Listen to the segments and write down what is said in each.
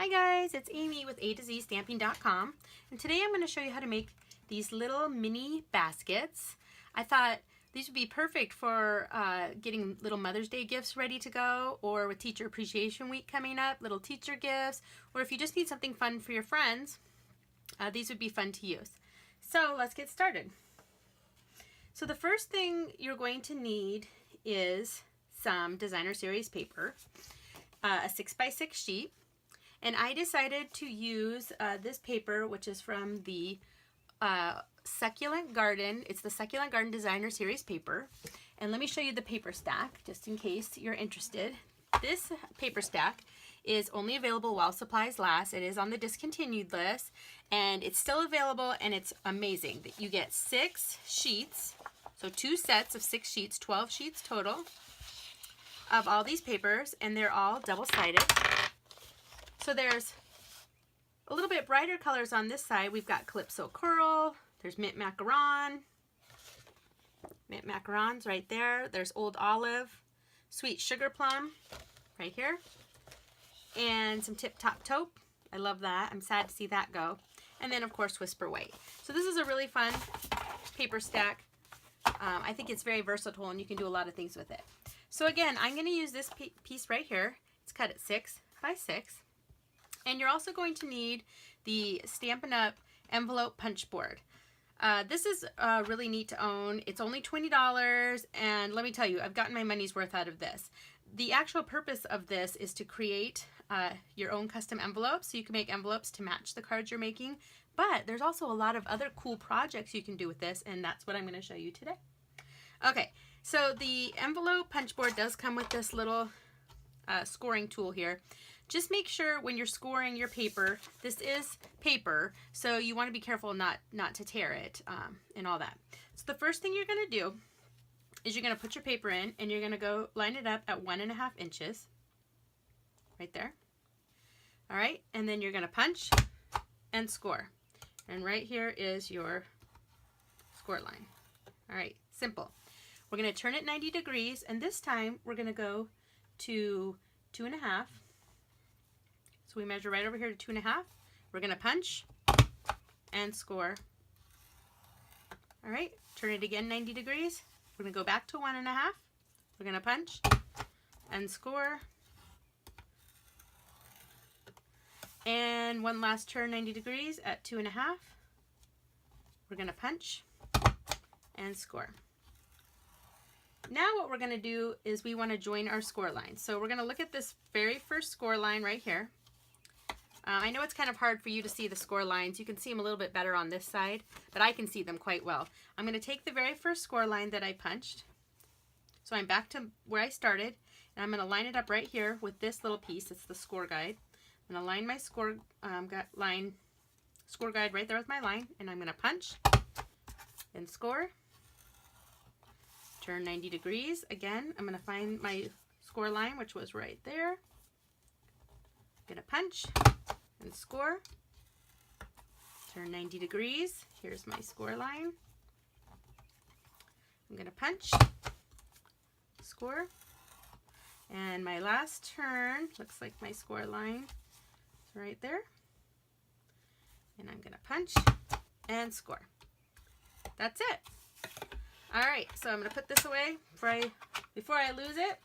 Hi guys, it's Amy with A to Z Stamping.com, and today I'm going to show you how to make these little mini baskets. I thought these would be perfect for getting little Mother's Day gifts ready to go, or with Teacher Appreciation Week coming up, little teacher gifts, or if you just need something fun for your friends, these would be fun to use. So let's get started. So the first thing you're going to need is some designer series paper, a 6x6 sheet. And I decided to use this paper, which is from the Succulent Garden. It's the Succulent Garden Designer Series paper. And let me show you the paper stack, just in case you're interested. This paper stack is only available while supplies last. It is on the discontinued list, and it's still available, and it's amazing that you get 6 sheets, so 2 sets of 6 sheets, 12 sheets total of all these papers, and they're all double-sided. So there's a little bit brighter colors on this side. We've got Calypso Coral, there's Mint Macaron, Mint Macaron's right there. There's Old Olive, Sweet Sugar Plum right here, and some Tip Top Taupe. I love that. I'm sad to see that go. And then of course Whisper White. So this is a really fun paper stack. I think it's very versatile and you can do a lot of things with it. So again, I'm going to use this piece right here. It's cut at 6x6. And you're also going to need the Stampin' Up! Envelope punch board. This is really neat to own. It's only $20, and let me tell you, I've gotten my money's worth out of this. The actual purpose of this is to create your own custom envelopes, so you can make envelopes to match the cards you're making. But there's also a lot of other cool projects you can do with this, and that's what I'm going to show you today. Okay, so the envelope punch board does come with this little scoring tool here. Just make sure when you're scoring your paper, this is paper, so you want to be careful not to tear it and all that. So the first thing you're going to do is you're going to put your paper in, and you're going to go line it up at 1.5 inches, right there. All right, and then you're going to punch and score. And right here is your score line. All right, simple. We're going to turn it 90 degrees, and this time we're going to go to 2.5. So we measure right over here to 2.5. We're going to punch and score. All right, turn it again 90 degrees. We're going to go back to 1.5. We're going to punch and score. And one last turn 90 degrees at 2.5. We're going to punch and score. Now what we're going to do is we want to join our score lines. So we're going to look at this very first score line right here. I know it's kind of hard for you to see the score lines. You can see them a little bit better on this side, but I can see them quite well. I'm going to take the very first score line that I punched. So I'm back to where I started, and I'm going to line it up right here with this little piece. It's the score guide. I'm going to line my score guide right there with my line, and I'm going to punch and score. Turn 90 degrees. Again, I'm going to find my score line, which was right there. I'm going to punch and score. Turn 90 degrees. Here's my score line. I'm going to punch, score. And my last turn, looks like my score line is right there. And I'm going to punch and score. That's it. All right, so I'm going to put this away before I lose it.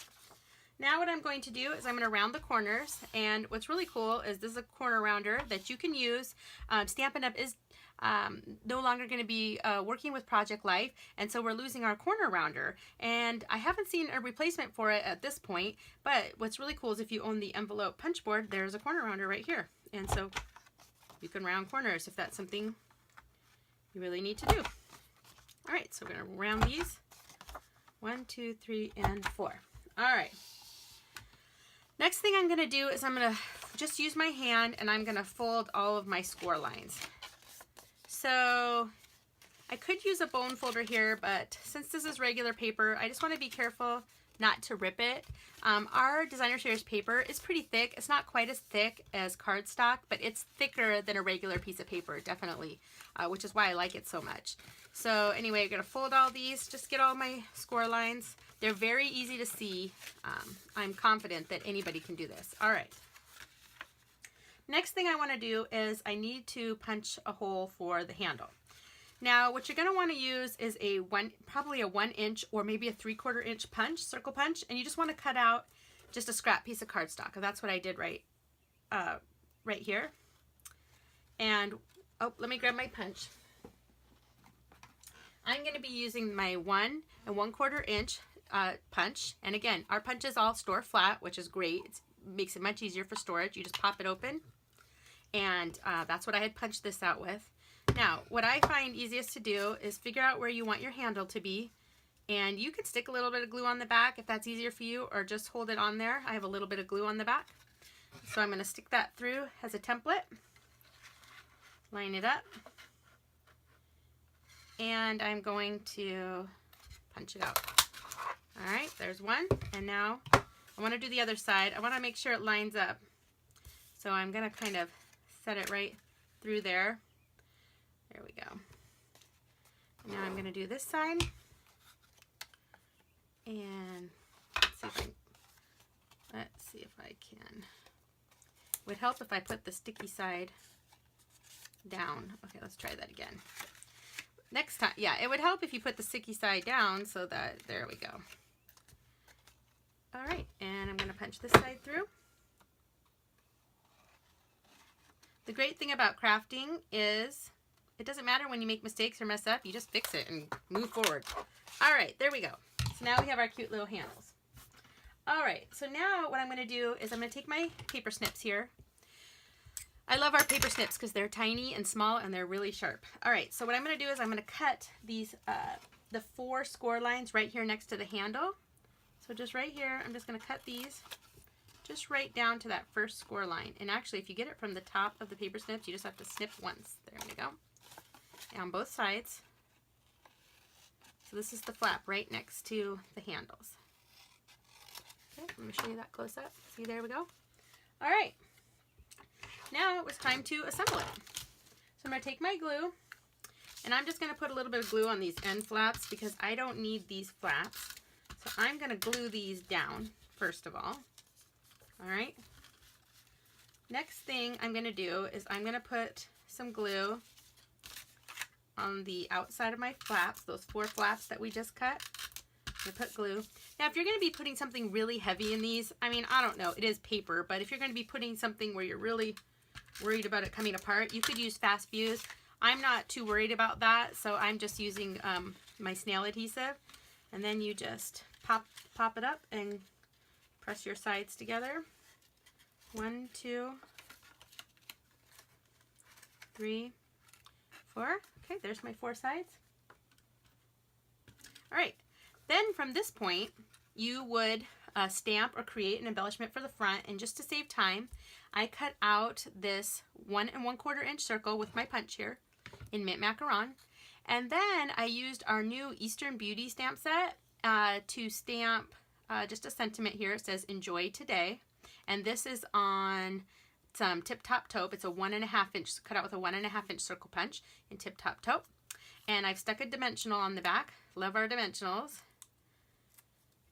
Now what I'm going to do is I'm going to round the corners, and what's really cool is this is a corner rounder that you can use. Stampin' Up! Is no longer going to be working with Project Life, and so we're losing our corner rounder, and I haven't seen a replacement for it at this point. But what's really cool is if you own the envelope punch board, there's a corner rounder right here, and so you can round corners if that's something you really need to do. All right, so we're going to round these 1, 2, 3, and 4. All right. Next thing I'm going to do is I'm going to just use my hand, and I'm going to fold all of my score lines. So I could use a bone folder here, but since this is regular paper, I just want to be careful not to rip it. Our designer series paper is pretty thick. It's not quite as thick as cardstock, but it's thicker than a regular piece of paper, definitely, which is why I like it so much. So anyway, I'm going to fold all these, just get all my score lines. They're very easy to see. I'm confident that anybody can do this. All right. Next thing I want to do is I need to punch a hole for the handle. Now what you're going to want to use is probably a 1 inch or maybe a 3/4 inch punch, circle punch, and you just want to cut out just a scrap piece of cardstock. And that's what I did right here. And oh, let me grab my punch. I'm going to be using my 1 1/4 inch punch. And again, our punches all store flat, which is great. It makes it much easier for storage. You just pop it open. And that's what I had punched this out with. Now, what I find easiest to do is figure out where you want your handle to be. And you can stick a little bit of glue on the back if that's easier for you, or just hold it on there. I have a little bit of glue on the back. So I'm going to stick that through as a template. Line it up. And I'm going to punch it out. All right, there's one. And now I want to do the other side. I want to make sure it lines up. So I'm going to kind of set it right through there. There we go. Now I'm going to do this side. And let's see if I can. It would help if I put the sticky side down. Okay, let's try that again. Next time, yeah, it would help if you put the sticky side down so that, there we go. All right, and I'm going to punch this side through. The great thing about crafting is it doesn't matter when you make mistakes or mess up, you just fix it and move forward. All right, there we go. So now we have our cute little handles. All right, so now what I'm going to do is I'm going to take my paper snips here. I love our paper snips because they're tiny and small and they're really sharp. All right, so what I'm going to do is I'm going to cut these, the 4 score lines right here next to the handle. So just right here, I'm just going to cut these just right down to that first score line. And actually, if you get it from the top of the paper snips, you just have to snip once. There we go. Down both sides. So this is the flap right next to the handles. Okay, let me show you that close up. See, there we go. All right. Now it was time to assemble it. So I'm going to take my glue, and I'm just going to put a little bit of glue on these end flaps because I don't need these flaps. So I'm going to glue these down first of all. All right. Next thing I'm going to do is I'm going to put some glue on the outside of my flaps, those 4 flaps that we just cut. I'm going to put glue. Now, if you're going to be putting something really heavy in these, I mean, I don't know, it is paper, but if you're going to be putting something where you're really worried about it coming apart, you could use fast fuse. I'm not too worried about that, so I'm just using my snail adhesive. And then you just pop it up and press your sides together. 1, 2, 3, 4. Okay, there's my 4 sides. All right, then from this point, you would stamp or create an embellishment for the front, and just to save time, I cut out this 1 1/4 inch circle with my punch here in Mint Macaron, and then I used our new Eastern Beauty stamp set to stamp just a sentiment here. It says "Enjoy Today," and this is on some Tip Top Taupe. It's a 1 1/2 inch, cut out with a 1 1/2 inch circle punch in Tip Top Taupe, and I've stuck a dimensional on the back. Love our dimensionals.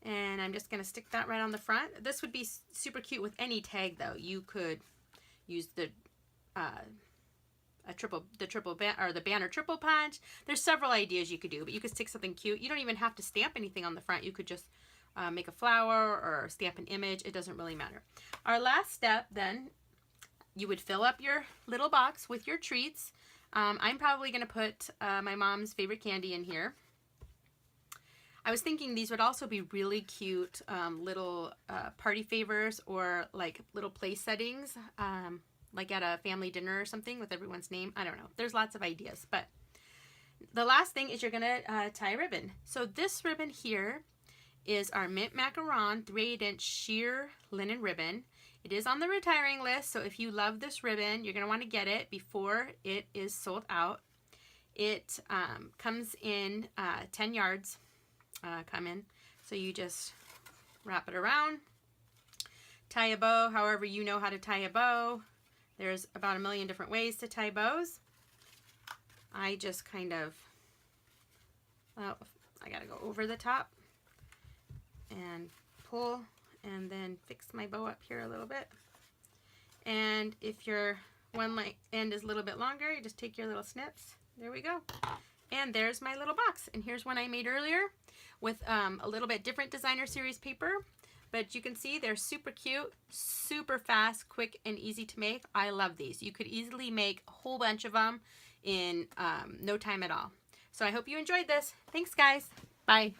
And I'm just going to stick that right on the front. This would be super cute with any tag, though. You could use the banner triple punch. There's several ideas you could do, but you could stick something cute. You don't even have to stamp anything on the front. You could just make a flower or stamp an image. It doesn't really matter. Our last step, then, you would fill up your little box with your treats. I'm probably going to put my mom's favorite candy in here. I was thinking these would also be really cute little party favors, or like little place settings, like at a family dinner or something with everyone's name. I don't know. There's lots of ideas. But the last thing is you're going to tie a ribbon. So this ribbon here is our Mint Macaron 3/8 inch sheer linen ribbon. It is on the retiring list, so if you love this ribbon, you're going to want to get it before it is sold out. It comes in 10 yards. Come in. So you just wrap it around, tie a bow however you know how to tie a bow. There's about a million different ways to tie bows. I just kind of, I gotta go over the top and pull and then fix my bow up here a little bit. And if your one end is a little bit longer, you just take your little snips. There we go. And there's my little box. And here's one I made earlier with a little bit different designer series paper. But you can see they're super cute, super fast, quick, and easy to make. I love these. You could easily make a whole bunch of them in no time at all. So I hope you enjoyed this. Thanks, guys. Bye.